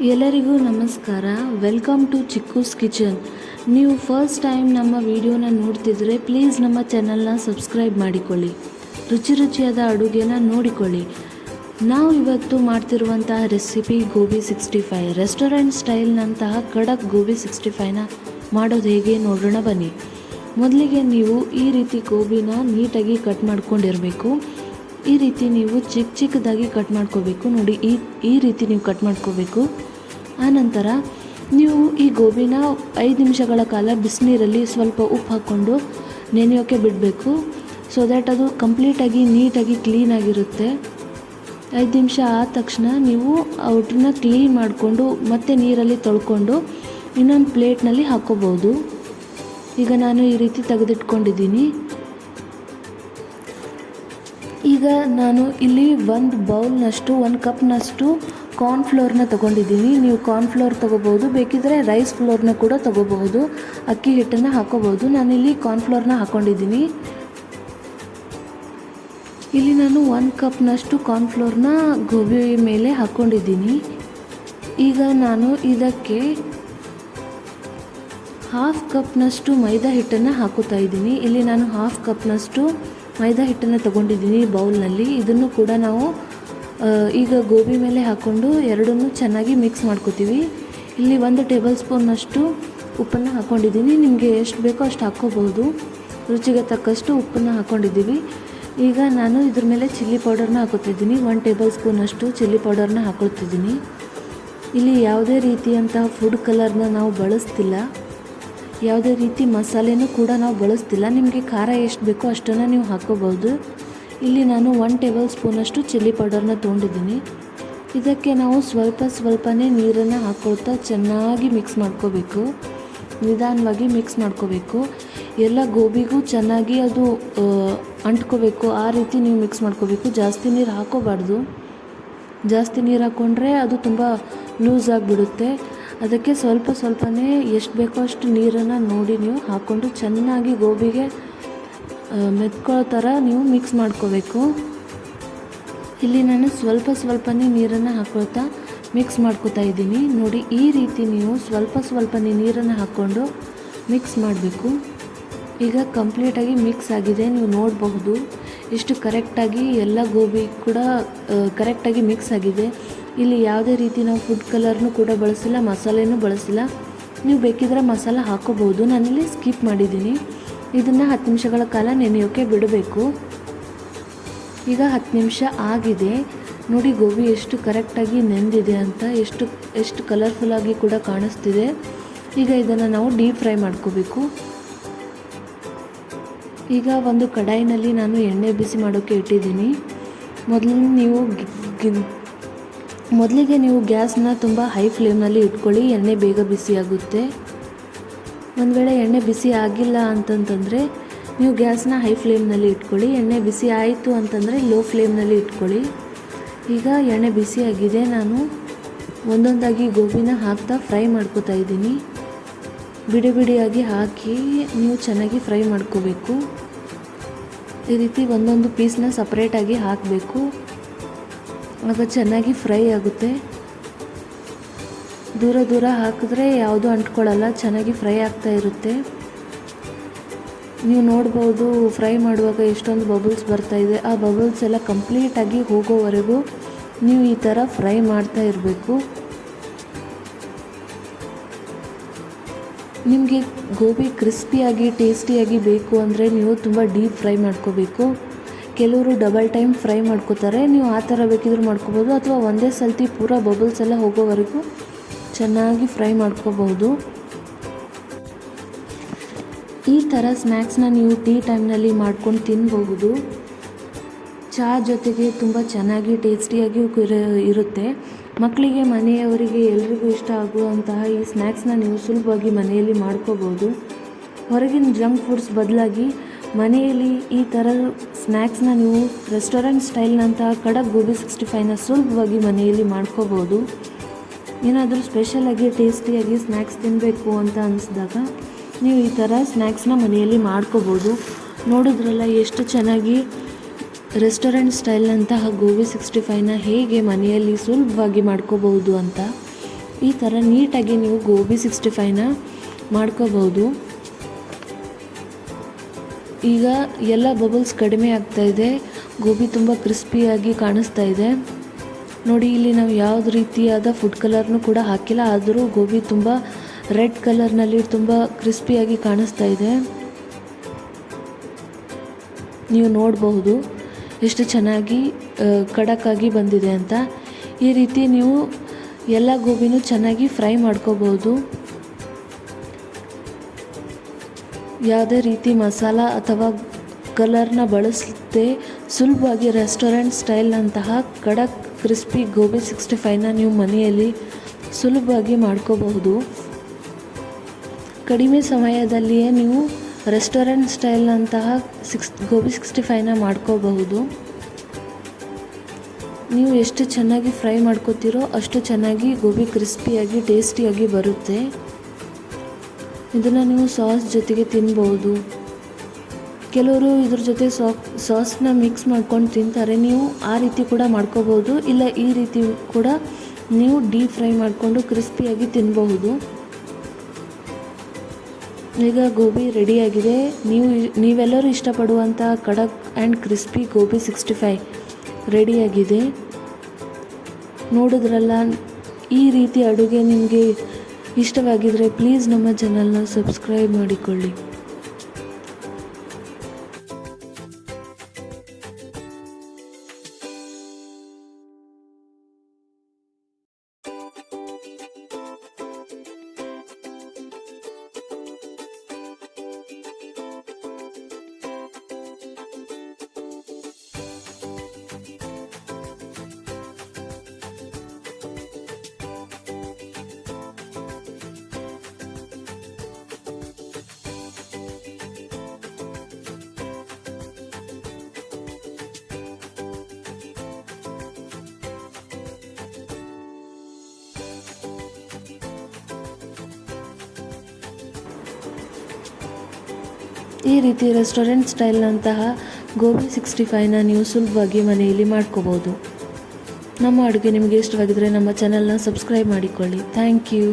ಎಲ್ಲರಿಗೂ ನಮಸ್ಕಾರ. Welcome to Chikkoos kitchen. ನೀವು ಫಸ್ಟ್ ಟೈಮ್ ನಮ್ಮ ವಿಡಿಯೋನ ನೋಡ್ತಿದ್ರೆ ಪ್ಲೀಸ್ ನಮ್ಮ ಚಾನಲ್ನ ಸಬ್ಸ್ಕ್ರೈಬ್ ಮಾಡಿಕೊಳ್ಳಿ, ರುಚಿಯಾದ ಅಡುಗೆನ ನೋಡಿಕೊಳ್ಳಿ. ನಾವು ಇವತ್ತು ಮಾಡ್ತಿರುವಂತಹ ರೆಸಿಪಿ ಗೋಬಿ 65, ರೆಸ್ಟೋರೆಂಟ್ ಸ್ಟೈಲ್ನಂತಹ ಖಡಕ್ ಗೋಬಿ 65ನ ಮಾಡೋದು ಹೇಗೆ ನೋಡೋಣ ಬನ್ನಿ. ಮೊದಲಿಗೆ ನೀವು ಈ ರೀತಿ ಗೋಬಿನ ನೀಟಾಗಿ ಕಟ್ ಮಾಡ್ಕೊಂಡಿರಬೇಕು. ಈ ರೀತಿ ನೀವು ಚಿಕ್ಕದಾಗಿ ಕಟ್ ಮಾಡ್ಕೋಬೇಕು. ನೋಡಿ, ಈ ರೀತಿ ನೀವು ಕಟ್ ಮಾಡ್ಕೋಬೇಕು. ಆನಂತರ ನೀವು ಈ ಗೋಬಿನ 5 ನಿಮಿಷಗಳ ಕಾಲ ಬಿಸಿನೀರಲ್ಲಿ ಸ್ವಲ್ಪ ಉಪ್ಪು ಹಾಕ್ಕೊಂಡು ನೆನೆಯೋಕ್ಕೆ ಬಿಡಬೇಕು. ಸೊ ದ್ಯಾಟ್ ಅದು ಕಂಪ್ಲೀಟಾಗಿ ನೀಟಾಗಿ ಕ್ಲೀನಾಗಿರುತ್ತೆ. 5 ನಿಮಿಷ ಆದ ತಕ್ಷಣ ನೀವು ಔಟನ್ನ ಕ್ಲೀನ್ ಮಾಡಿಕೊಂಡು ಮತ್ತೆ ನೀರಲ್ಲಿ ತೊಳ್ಕೊಂಡು ಇನ್ನೊಂದು ಪ್ಲೇಟ್ನಲ್ಲಿ ಹಾಕ್ಕೋಬೋದು. ಈಗ ನಾನು ಈ ರೀತಿ ತೆಗೆದಿಟ್ಕೊಂಡಿದ್ದೀನಿ. ಈಗ ನಾನು ಇಲ್ಲಿ ಒಂದು ಬೌಲ್ನಷ್ಟು, 1 ಕಪ್ನಷ್ಟು ಕಾರ್ನ್ಫ್ಲೋರ್ನ ತೊಗೊಂಡಿದ್ದೀನಿ. ನೀವು ಕಾರ್ನ್ಫ್ಲೋರ್ ತೊಗೋಬೋದು, ಬೇಕಿದ್ದರೆ ರೈಸ್ ಫ್ಲೋರ್ನ ಕೂಡ ತೊಗೋಬಹುದು. ಅಕ್ಕಿ ಹಿಟ್ಟನ್ನು ಹಾಕೋಬೋದು. ನಾನಿಲ್ಲಿ ಕಾರ್ನ್ಫ್ಲೋರ್ನ ಹಾಕ್ಕೊಂಡಿದ್ದೀನಿ. ಇಲ್ಲಿ ನಾನು 1 ಕಪ್ನಷ್ಟು ಕಾರ್ನ್ಫ್ಲೋರ್ನ ಗೋಬಿ ಮೇಲೆ ಹಾಕ್ಕೊಂಡಿದ್ದೀನಿ. ಈಗ ನಾನು ಇದಕ್ಕೆ 1/2 ಕಪ್ನಷ್ಟು ಮೈದಾ ಹಿಟ್ಟನ್ನು ಹಾಕುತ್ತಾ ಇದ್ದೀನಿ. ಇಲ್ಲಿ ನಾನು 1/2 ಕಪ್ನಷ್ಟು ಮೈದಾ ಹಿಟ್ಟನ್ನು ತೊಗೊಂಡಿದ್ದೀನಿ ಬೌಲ್ನಲ್ಲಿ. ಇದನ್ನು ಕೂಡ ನಾವು ಈಗ ಗೋಬಿ ಮೇಲೆ ಹಾಕ್ಕೊಂಡು ಎರಡನ್ನೂ ಚೆನ್ನಾಗಿ ಮಿಕ್ಸ್ ಮಾಡ್ಕೋತೀವಿ. ಇಲ್ಲಿ 1 ಟೇಬಲ್ ಸ್ಪೂನ್ನಷ್ಟು ಉಪ್ಪನ್ನು ಹಾಕ್ಕೊಂಡಿದ್ದೀನಿ. ನಿಮಗೆ ಎಷ್ಟು ಬೇಕೋ ಅಷ್ಟು ಹಾಕ್ಕೋಬಹುದು. ರುಚಿಗೆ ತಕ್ಕಷ್ಟು ಉಪ್ಪನ್ನು ಹಾಕ್ಕೊಂಡಿದ್ದೀವಿ. ಈಗ ನಾನು ಇದ್ರ ಮೇಲೆ ಚಿಲ್ಲಿ ಪೌಡರ್ನ ಹಾಕೋತಿದ್ದೀನಿ. 1 ಟೇಬಲ್ ಸ್ಪೂನಷ್ಟು ಚಿಲ್ಲಿ ಪೌಡರ್ನ ಹಾಕೊಳ್ತಿದ್ದೀನಿ. ಇಲ್ಲಿ ಯಾವುದೇ ರೀತಿಯಂತಹ ಫುಡ್ ಕಲರ್ನ ನಾವು ಬಳಸ್ತಿಲ್ಲ, ಯಾವುದೇ ರೀತಿ ಮಸಾಲೆನೂ ಕೂಡ ನಾವು ಬಳಸ್ತಿಲ್ಲ. ನಿಮಗೆ ಖಾರ ಎಷ್ಟು ಬೇಕೋ ಅಷ್ಟನ್ನು ನೀವು ಹಾಕ್ಕೋಬೋದು. ಇಲ್ಲಿ ನಾನು 1 ಟೇಬಲ್ ಸ್ಪೂನಷ್ಟು ಚಿಲ್ಲಿ ಪೌಡರ್ನ ತೊಗೊಂಡಿದ್ದೀನಿ. ಇದಕ್ಕೆ ನಾವು ಸ್ವಲ್ಪನೇ ನೀರನ್ನು ಹಾಕ್ಕೊಳ್ತಾ ಚೆನ್ನಾಗಿ ಮಿಕ್ಸ್ ಮಾಡ್ಕೋಬೇಕು. ನಿಧಾನವಾಗಿ ಮಿಕ್ಸ್ ಮಾಡ್ಕೋಬೇಕು. ಎಲ್ಲ ಗೋಬಿಗೂ ಚೆನ್ನಾಗಿ ಅದು ಅಂಟ್ಕೋಬೇಕು. ಆ ರೀತಿ ನೀವು ಮಿಕ್ಸ್ ಮಾಡ್ಕೋಬೇಕು. ಜಾಸ್ತಿ ನೀರು ಹಾಕೋಬಾರ್ದು. ಜಾಸ್ತಿ ನೀರು ಹಾಕ್ಕೊಂಡ್ರೆ ಅದು ತುಂಬ ಲೂಸ್ ಆಗಿಬಿಡುತ್ತೆ. ಅದಕ್ಕೆ ಸ್ವಲ್ಪನೇ ಎಷ್ಟು ಬೇಕೋ ಅಷ್ಟು ನೀರನ್ನು ನೋಡಿ ನೀವು ಹಾಕ್ಕೊಂಡು ಚೆನ್ನಾಗಿ ಗೋಬಿಗೆ ಮೆತ್ಕೊಳ್ಳೋ ಥರ ನೀವು ಮಿಕ್ಸ್ ಮಾಡ್ಕೋಬೇಕು. ಇಲ್ಲಿ ನಾನು ಸ್ವಲ್ಪನೇ ನೀರನ್ನು ಹಾಕ್ಕೊಳ್ತಾ ಮಿಕ್ಸ್ ಮಾಡ್ಕೋತಾ ಇದ್ದೀನಿ. ನೋಡಿ, ಈ ರೀತಿ ನೀವು ಸ್ವಲ್ಪನೇ ನೀರನ್ನು ಹಾಕ್ಕೊಂಡು ಮಿಕ್ಸ್ ಮಾಡಬೇಕು. ಈಗ ಕಂಪ್ಲೀಟಾಗಿ ಮಿಕ್ಸ್ ಆಗಿದೆ. ನೀವು ನೋಡಬಹುದು ಎಷ್ಟು ಕರೆಕ್ಟಾಗಿ ಎಲ್ಲ ಗೋಬಿ ಕೂಡ ಕರೆಕ್ಟಾಗಿ ಮಿಕ್ಸ್ ಆಗಿದೆ. ಇಲ್ಲಿ ಯಾವುದೇ ರೀತಿ ನಾವು ಫುಡ್ ಕಲರ್ನೂ ಕೂಡ ಬಳಸಿಲ್ಲ, ಮಸಾಲೆನೂ ಬಳಸಿಲ್ಲ. ನೀವು ಬೇಕಿದ್ರೆ ಮಸಾಲ ಹಾಕೋಬಹುದು. ನಾನಿಲ್ಲಿ ಸ್ಕಿಪ್ ಮಾಡಿದ್ದೀನಿ. ಇದನ್ನು 10 ನಿಮಿಷಗಳ ಕಾಲ ನೆನೆಯೋಕ್ಕೆ ಬಿಡಬೇಕು. ಈಗ 10 ನಿಮಿಷ ಆಗಿದೆ. ನೋಡಿ, ಗೋಬಿ ಎಷ್ಟು ಕರೆಕ್ಟಾಗಿ ನೆಂದಿದೆ ಅಂತ, ಎಷ್ಟು ಕಲರ್ಫುಲ್ಲಾಗಿ ಕೂಡ ಕಾಣಿಸ್ತಿದೆ. ಈಗ ಇದನ್ನು ನಾವು ಡೀಪ್ ಫ್ರೈ ಮಾಡ್ಕೋಬೇಕು. ಈಗ ಒಂದು ಕಡಾಯಿನಲ್ಲಿ ನಾನು ಎಣ್ಣೆ ಬಿಸಿ ಮಾಡೋಕ್ಕೆ ಇಟ್ಟಿದ್ದೀನಿ. ಮೊದಲಿಗೆ ನೀವು ಗ್ಯಾಸ್ನ ತುಂಬ ಹೈ ಫ್ಲೇಮ್ನಲ್ಲಿ ಇಟ್ಕೊಳ್ಳಿ. ಎಣ್ಣೆ ಬೇಗ ಬಿಸಿ ಆಗುತ್ತೆ. ಒಂದು ವೇಳೆ ಎಣ್ಣೆ ಬಿಸಿ ಆಗಿಲ್ಲ ಅಂತಂತಂದರೆ ನೀವು ಗ್ಯಾಸ್ನ ಹೈ ಫ್ಲೇಮ್ನಲ್ಲಿ ಇಟ್ಕೊಳ್ಳಿ. ಎಣ್ಣೆ ಬಿಸಿ ಆಯಿತು ಅಂತಂದರೆ ಲೋ ಫ್ಲೇಮ್ನಲ್ಲಿ ಇಟ್ಕೊಳ್ಳಿ. ಈಗ ಎಣ್ಣೆ ಬಿಸಿ ಆಗಿದೆ. ನಾನು ಒಂದೊಂದಾಗಿ ಗೋಬಿನ ಹಾಕ್ತಾ ಫ್ರೈ ಮಾಡ್ಕೋತಾ ಇದ್ದೀನಿ. ಬಿಡಿಯಾಗಿ ಹಾಕಿ ನೀವು ಚೆನ್ನಾಗಿ ಫ್ರೈ ಮಾಡ್ಕೋಬೇಕು. ಈ ರೀತಿ ಒಂದೊಂದು ಪೀಸ್ನ ಸಪ್ರೇಟಾಗಿ ಹಾಕಬೇಕು. ಆಗ ಚೆನ್ನಾಗಿ ಫ್ರೈ ಆಗುತ್ತೆ. ದೂರ ಹಾಕಿದ್ರೆ ಯಾವುದೂ ಅಂಟ್ಕೊಳ್ಳಲ್ಲ, ಚೆನ್ನಾಗಿ ಫ್ರೈ ಆಗ್ತಾ ಇರುತ್ತೆ. ನೀವು ನೋಡ್ಬೋದು ಫ್ರೈ ಮಾಡುವಾಗ ಎಷ್ಟೊಂದು ಬಬಲ್ಸ್ ಬರ್ತಾ ಇದೆ. ಆ ಬಬಲ್ಸ್ ಎಲ್ಲ ಕಂಪ್ಲೀಟಾಗಿ ಹೋಗೋವರೆಗೂ ನೀವು ಈ ಥರ ಫ್ರೈ ಮಾಡ್ತಾ ಇರಬೇಕು. ನಿಮಗೆ ಗೋಬಿ ಕ್ರಿಸ್ಪಿಯಾಗಿ ಟೇಸ್ಟಿಯಾಗಿ ಬೇಕು ಅಂದರೆ ನೀವು ತುಂಬ ಡೀಪ್ ಫ್ರೈ ಮಾಡ್ಕೋಬೇಕು. ಕೆಲವರು ಡಬಲ್ ಟೈಮ್ ಫ್ರೈ ಮಾಡ್ಕೋತಾರೆ. ನೀವು ಆ ಥರ ಬೇಕಿದ್ರೂ ಮಾಡ್ಕೋಬೋದು, ಅಥವಾ ಒಂದೇ ಸಲ್ತಿ ಪೂರ ಬಬಲ್ಸ್ ಎಲ್ಲ ಹೋಗೋವರೆಗೂ ಚೆನ್ನಾಗಿ ಫ್ರೈ ಮಾಡ್ಕೋಬಹುದು. ಈ ಥರ ಸ್ನ್ಯಾಕ್ಸ್ನ ನೀವು ಟೀ ಟೈಮ್ನಲ್ಲಿ ಮಾಡ್ಕೊಂಡು ತಿನ್ಬಹುದು. ಚಹಾ ಜೊತೆಗೆ ತುಂಬ ಚೆನ್ನಾಗಿ ಟೇಸ್ಟಿಯಾಗಿ ಇರುತ್ತೆ. ಮಕ್ಕಳಿಗೆ, ಮನೆಯವರಿಗೆ ಎಲ್ರಿಗೂ ಇಷ್ಟ ಆಗುವಂತಹ ಈ ಸ್ನ್ಯಾಕ್ಸ್ನ ನೀವು ಸುಲಭವಾಗಿ ಮನೆಯಲ್ಲಿ ಮಾಡ್ಕೋಬೋದು. ಹೊರಗಿನ ಜಂಕ್ ಫುಡ್ಸ್ ಬದಲಾಗಿ ಮನೆಯಲ್ಲಿ ಈ ಥರ ಸ್ನ್ಯಾಕ್ಸ್ನ ನೀವು ರೆಸ್ಟೋರೆಂಟ್ ಸ್ಟೈಲ್ನಂತಹ ಖಡಕ್ ಗೋಬಿ 65ನ ಸುಲಭವಾಗಿ ಮನೆಯಲ್ಲಿ ಮಾಡ್ಕೋಬೋದು. ಏನಾದರೂ ಸ್ಪೆಷಲಾಗಿ ಟೇಸ್ಟಿಯಾಗಿ ಸ್ನ್ಯಾಕ್ಸ್ ತಿನ್ನಬೇಕು ಅಂತ ಅನಿಸಿದಾಗ ನೀವು ಈ ಥರ ಸ್ನ್ಯಾಕ್ಸ್ನ ಮನೆಯಲ್ಲಿ ಮಾಡ್ಕೋಬೋದು. ನೋಡಿದ್ರಲ್ಲ ಎಷ್ಟು ಚೆನ್ನಾಗಿ ರೆಸ್ಟೋರೆಂಟ್ ಸ್ಟೈಲ್ನಂತಹ ಗೋಬಿ 65ನ ಹೇಗೆ ಮನೆಯಲ್ಲಿ ಸುಲಭವಾಗಿ ಮಾಡ್ಕೋಬಹುದು ಅಂತ. ಈ ಥರ ನೀಟಾಗಿ ನೀವು ಗೋಬಿ 65ನ ಮಾಡ್ಕೋಬಹುದು. ಈಗ ಎಲ್ಲ ಬಬಲ್ಸ್ ಕಡಿಮೆ ಆಗ್ತಾಯಿದೆ, ಗೋಬಿ ತುಂಬ ಕ್ರಿಸ್ಪಿಯಾಗಿ ಕಾಣಿಸ್ತಾ ಇದೆ. ನೋಡಿ, ಇಲ್ಲಿ ನಾವು ಯಾವುದೇ ರೀತಿಯಾದ ಫುಡ್ ಕಲರ್ನೂ ಕೂಡ ಹಾಕಿಲ್ಲ, ಆದರೂ ಗೋಬಿ ತುಂಬ ರೆಡ್ ಕಲರ್ನಲ್ಲಿ ತುಂಬ ಕ್ರಿಸ್ಪಿಯಾಗಿ ಕಾಣಿಸ್ತಾ ಇದೆ. ನೀವು ನೋಡಬಹುದು ಎಷ್ಟು ಚೆನ್ನಾಗಿ ಖಡಕ್ಕಾಗಿ ಬಂದಿದೆ ಅಂತ. ಈ ರೀತಿ ನೀವು ಎಲ್ಲ ಗೋಬಿನೂ ಚೆನ್ನಾಗಿ ಫ್ರೈ ಮಾಡ್ಕೋಬಹುದು. ಯಾವುದೇ ರೀತಿ ಮಸಾಲ ಅಥವಾ ಕಲರ್ನ ಬಳಸದೆ ಸುಲಭವಾಗಿ ರೆಸ್ಟೋರೆಂಟ್ ಸ್ಟೈಲ್ನಂತಹ ಖಡಕ್ ಕ್ರಿಸ್ಪಿ ಗೋಬಿ 65ನ ನೀವು ಮನೆಯಲ್ಲಿ ಸುಲಭವಾಗಿ ಮಾಡ್ಕೋಬಹುದು. ಕಡಿಮೆ ಸಮಯದಲ್ಲಿಯೇ ನೀವು ರೆಸ್ಟೋರೆಂಟ್ ಸ್ಟೈಲ್ನಂತಹ ಗೋಬಿ 65ನ ಮಾಡ್ಕೋಬಹುದು. ನೀವು ಎಷ್ಟು ಚೆನ್ನಾಗಿ ಫ್ರೈ ಮಾಡ್ಕೋತೀರೋ ಅಷ್ಟು ಚೆನ್ನಾಗಿ ಗೋಬಿ ಕ್ರಿಸ್ಪಿಯಾಗಿ ಟೇಸ್ಟಿಯಾಗಿ ಬರುತ್ತೆ. ಇದನ್ನು ನೀವು ಸಾಸ್ ಜೊತೆಗೆ ತಿನ್ಬೋದು. ಕೆಲವರು ಇದ್ರ ಜೊತೆ ಸಾಸ್ನ ಮಿಕ್ಸ್ ಮಾಡ್ಕೊಂಡು ತಿಂತಾರೆ. ನೀವು ಆ ರೀತಿ ಕೂಡ ಮಾಡ್ಕೋಬೋದು, ಇಲ್ಲ ಈ ರೀತಿ ಕೂಡ ನೀವು ಡೀಪ್ ಫ್ರೈ ಮಾಡಿಕೊಂಡು ಕ್ರಿಸ್ಪಿಯಾಗಿ ತಿನ್ನಬಹುದು. ಈಗ ಗೋಬಿ ರೆಡಿಯಾಗಿದೆ. ನೀವೆಲ್ಲರೂ ಇಷ್ಟಪಡುವಂಥ ಖಡಕ್ ಆ್ಯಂಡ್ ಕ್ರಿಸ್ಪಿ ಗೋಬಿ 65 ರೆಡಿಯಾಗಿದೆ. ನೋಡಿದ್ರಲ್ಲ, ಈ ರೀತಿ ಅಡುಗೆ ನಿಮಗೆ ಇಷ್ಟವಾಗಿದ್ದರೆ ಪ್ಲೀಸ್ ನಮ್ಮ ಚಾನಲ್ನ ಸಬ್ಸ್ಕ್ರೈಬ್ ಮಾಡಿಕೊಳ್ಳಿ. ಈ ರೀತಿ ರೆಸ್ಟೋರೆಂಟ್ ಸ್ಟೈಲ್ನಂತಹ ಗೋಬಿ 65ನ ನೀವು ಸುಲಭವಾಗಿ ಮನೆಯಲ್ಲಿ ಮಾಡ್ಕೋಬೋದು. ನಮ್ಮ ಅಡುಗೆ ನಿಮಗೆ ಇಷ್ಟವಾಗಿದ್ದರೆ ನಮ್ಮ ಚಾನಲ್ನ ಸಬ್ಸ್ಕ್ರೈಬ್ ಮಾಡಿಕೊಳ್ಳಿ. Thank you.